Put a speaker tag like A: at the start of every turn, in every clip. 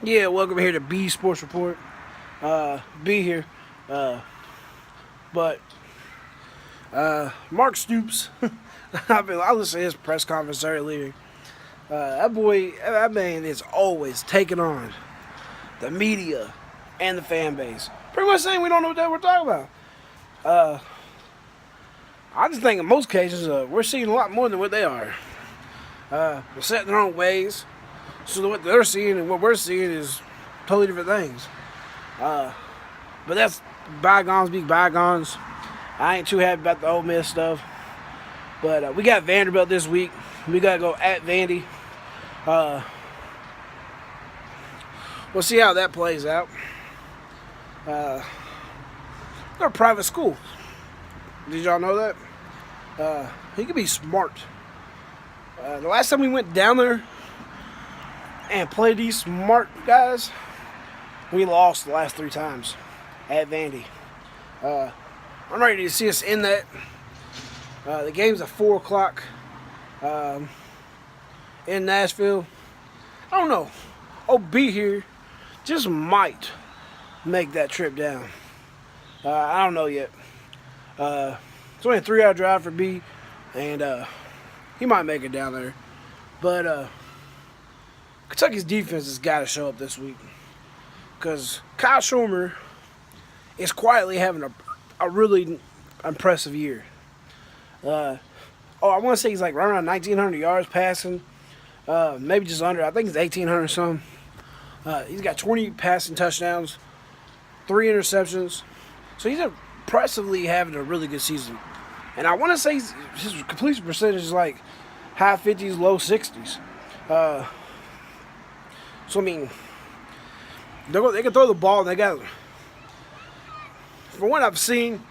A: Yeah, welcome here to B Sports Report. B here. Uh, but Mark Stoops, I listened to his press conference earlier. That man is always taking on the media and the fan base. Pretty much saying we don't know what we're talking about. Uh, I just think in most cases we're seeing a lot more than what they are. They're set in their own ways. So what they're seeing and what we're seeing is totally different things. But that's bygones be bygones. I ain't too happy about the Ole Miss stuff. But we got Vanderbilt this week. We got to go at Vandy. We'll see how that plays out. They're a private school. Did y'all know that? He could be smart. The last time we went down there and played these smart guys, we lost the last 3 times at Vandy. I'm ready to see us in that. The game's at 4 o'clock in Nashville. I don't know. OB here just might make that trip down. I don't know yet. It's only a 3-hour drive for B, and he might make it down there. But Kentucky's defense has got to show up this week because Kyle Schumer is quietly having a really impressive year. I want to say he's like right around 1,900 yards passing, maybe just under. I think it's 1,800 something. He's got 20 passing touchdowns, 3 interceptions. So he's impressively having a really good season. And I want to say his completion percentage is like high 50s, low 60s. So, I mean, they can throw the ball, and they got, from what I've seen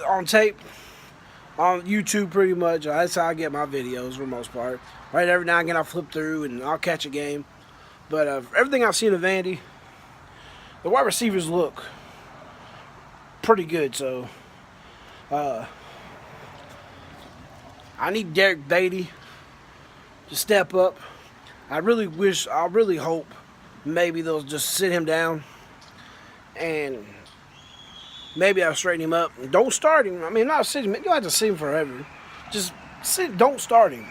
A: on tape, on YouTube pretty much, that's how I get my videos for the most part. Right, every now and again I'll flip through and I'll catch a game. But everything I've seen of Vandy, the wide receivers look pretty good. So, I need Derek Beatty to step up. I really hope maybe they'll just sit him down and maybe I'll straighten him up. Don't start him. I mean, not sit him. You don't have to sit him forever. Just don't start him.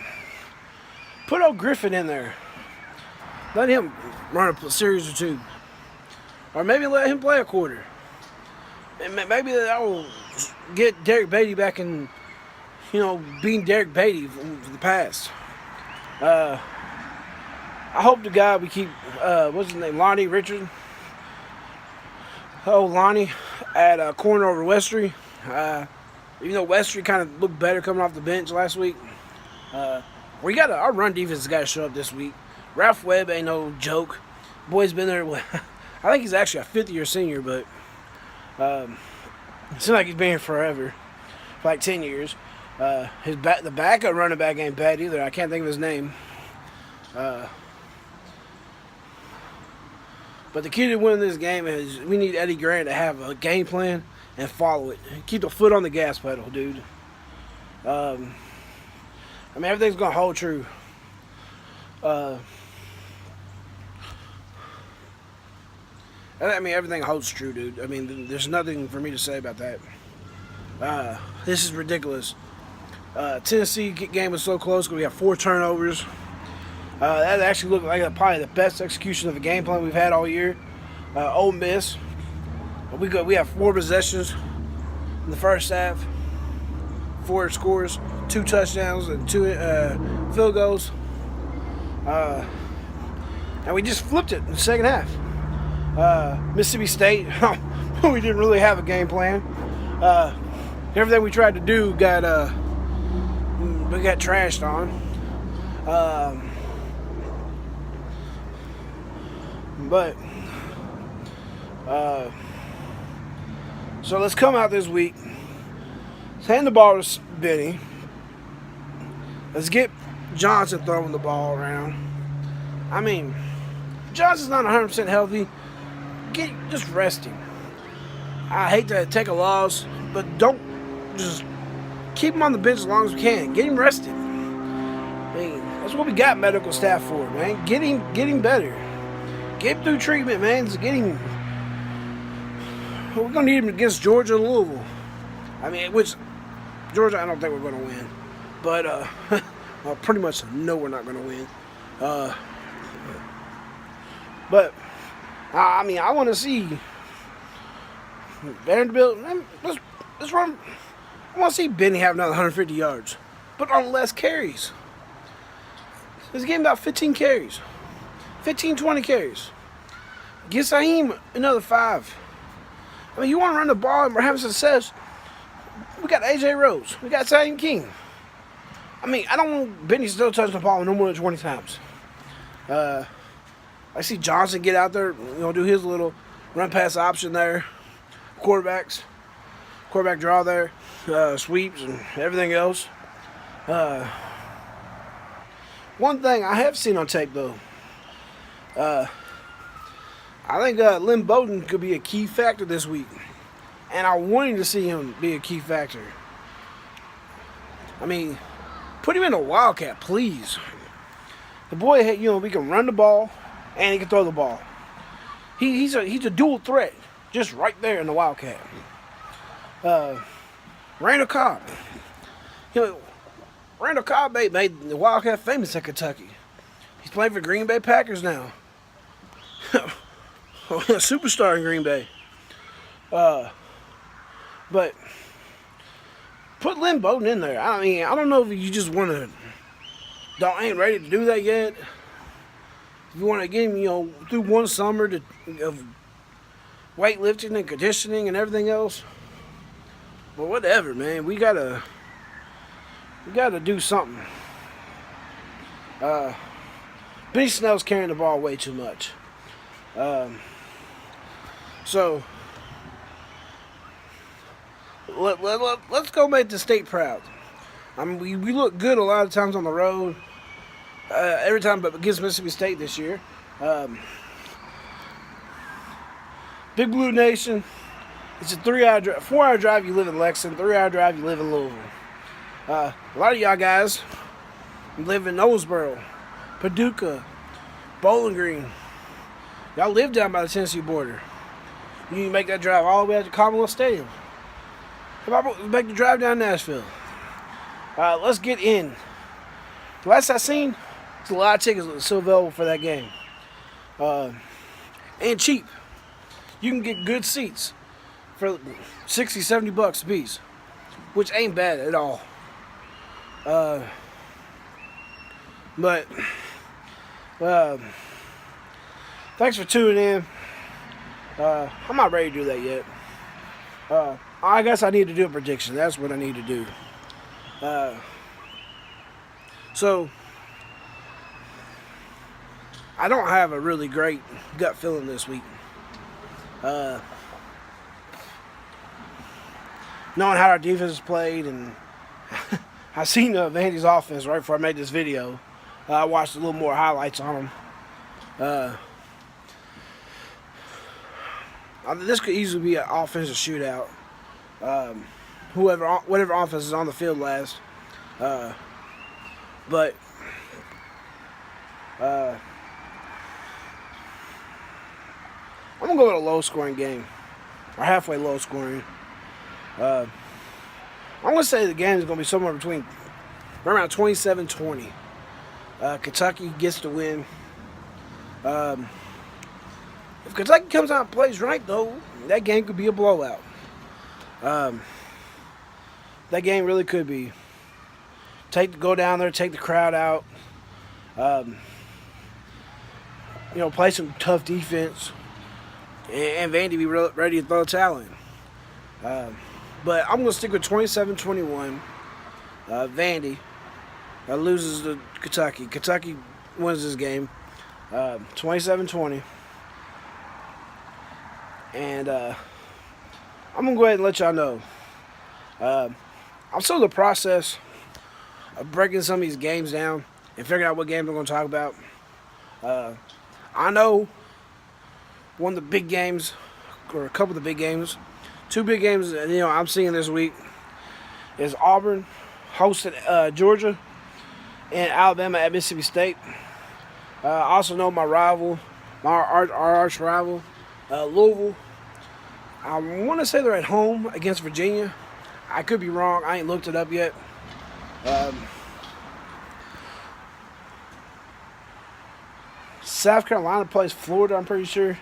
A: Put old Griffin in there. Let him run a series or 2. Or maybe let him play a quarter. And maybe that will get Derek Beatty back in, being Derek Beatty for the past. I hope to God we keep, what's his name, Lonnie Richard. Oh, Lonnie at corner over Westry. Even though Westry kind of looked better coming off the bench last week. Our run defense has got to show up this week. Ralph Webb ain't no joke. Boy's been there. I think he's actually a 5th-year senior, but it seems like he's been here forever, for like 10 years. The backup running back ain't bad either. I can't think of his name. But the key to winning this game is we need Eddie Grant to have a game plan and follow it. Keep the foot on the gas pedal, dude. Everything's going to hold true. Everything holds true, dude. There's nothing for me to say about that. This is ridiculous. Tennessee game was so close because we have 4 turnovers. That actually looked like probably the best execution of the game plan we've had all year. Ole Miss, we have 4 possessions in the first half, 4 scores, 2 touchdowns and 2 field goals, and we just flipped it in the second half. Mississippi State, we didn't really have a game plan. Everything we tried to do we got trashed on. So let's come out this week. Let's hand the ball to Benny. Let's get Johnson throwing the ball around. Johnson's not 100% healthy. Just rest him. I hate to take a loss, but don't just keep him on the bench as long as we can. Get him rested. That's what we got medical staff for, man. Get him better. Get him through treatment, man. Get him. We're gonna need him against Georgia and Louisville. I mean, which Georgia, I don't think we're gonna win, but I pretty much know we're not gonna win. But I mean, I want to see Vanderbilt. Let's run. I want to see Benny have another 150 yards, but on less carries. Let's give him about 15 carries, 15, 20 carries. Get Saheem another 5. I mean, you want to run the ball and we're having success. We got AJ Rose. We got Saheem King. I mean, I don't want Benny still touching the ball no more than 20 times. I see Johnson get out there, do his little run pass option there. Quarterback draw there, sweeps and everything else. One thing I have seen on tape though, I think Lynn Bowden could be a key factor this week, and I wanted to see him be a key factor. I mean, put him in a Wildcat, please. The boy, we can run the ball and he can throw the ball. He's a dual threat, just right there in the Wildcat. Randall Cobb. Randall Cobb made the Wildcat famous at Kentucky. He's playing for Green Bay Packers now. A superstar in Green Bay. But put Lynn Bowden in there. I mean, I don't know if you just want to. Ain't ready to do that yet. If you want to get him, through one summer of weightlifting and conditioning and everything else. But whatever, man. We gotta do something. Benny Snell's carrying the ball way too much. So let's go make the state proud. I mean, we look good a lot of times on the road. Every time but against Mississippi State this year. Big Blue Nation. It's a 4-hour drive. You live in Lexington. 3-hour drive. You live in Louisville. A lot of y'all guys live in Owensboro, Paducah, Bowling Green. Y'all live down by the Tennessee border. You need to make that drive all the way out to Commonwealth Stadium. How about make the drive down Nashville? Let's get in. The last I seen, it's a lot of tickets still available for that game. And cheap. You can get good seats for $60, $70 a piece, which ain't bad at all. But thanks for tuning in. I'm not ready to do that yet. I guess I need to do a prediction. That's what I need to do. So I don't have a really great gut feeling this week. Knowing how our defense has played, and I seen Vandy's offense right before I made this video. I watched a little more highlights on them. This could easily be an offensive shootout. Whatever offense is on the field last. But I'm gonna go with a low-scoring game, or halfway low-scoring. I'm gonna say the game is gonna be somewhere between around 27-20. Kentucky gets the win. If Kentucky comes out and plays right, though, that game could be a blowout. That game really could be. Go down there, take the crowd out. Play some tough defense, and Vandy be ready to throw the talent. But I'm going to stick with 27-21. Vandy loses to Kentucky. Kentucky wins this game 27-20. And I'm going to go ahead and let y'all know. I'm still in the process of breaking some of these games down and figuring out what games I'm going to talk about. I know one of the big games, or a couple of the big games, 2 big games I'm seeing this week is Auburn hosting Georgia and Alabama at Mississippi State. I also know my rival our arch rival, Louisville. I want to say they're at home against Virginia. I could be wrong. I ain't looked it up yet. South Carolina plays Florida, I'm pretty sure.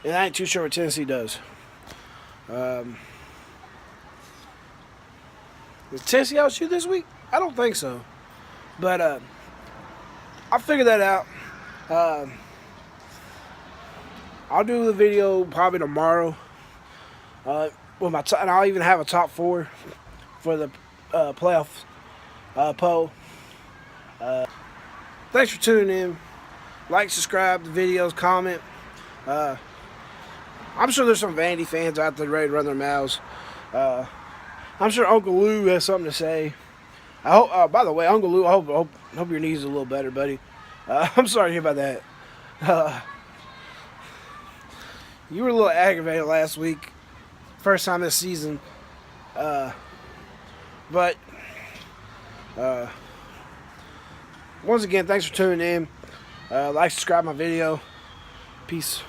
A: And I ain't too sure what Tennessee does. Did Tennessee outshoot this week? I don't think so. But I'll figure that out. I'll do the video probably tomorrow. With my and I'll even have a top 4 for the playoff poll. Thanks for tuning in. Like, subscribe the videos, comment. I'm sure there's some Vandy fans out there ready to run their mouths. I'm sure Uncle Lou has something to say. I hope. By the way, Uncle Lou, I hope your knees are a little better, buddy. I'm sorry to hear about that. You were a little aggravated last week, first time this season. But once again, thanks for tuning in. Like, subscribe my video. Peace.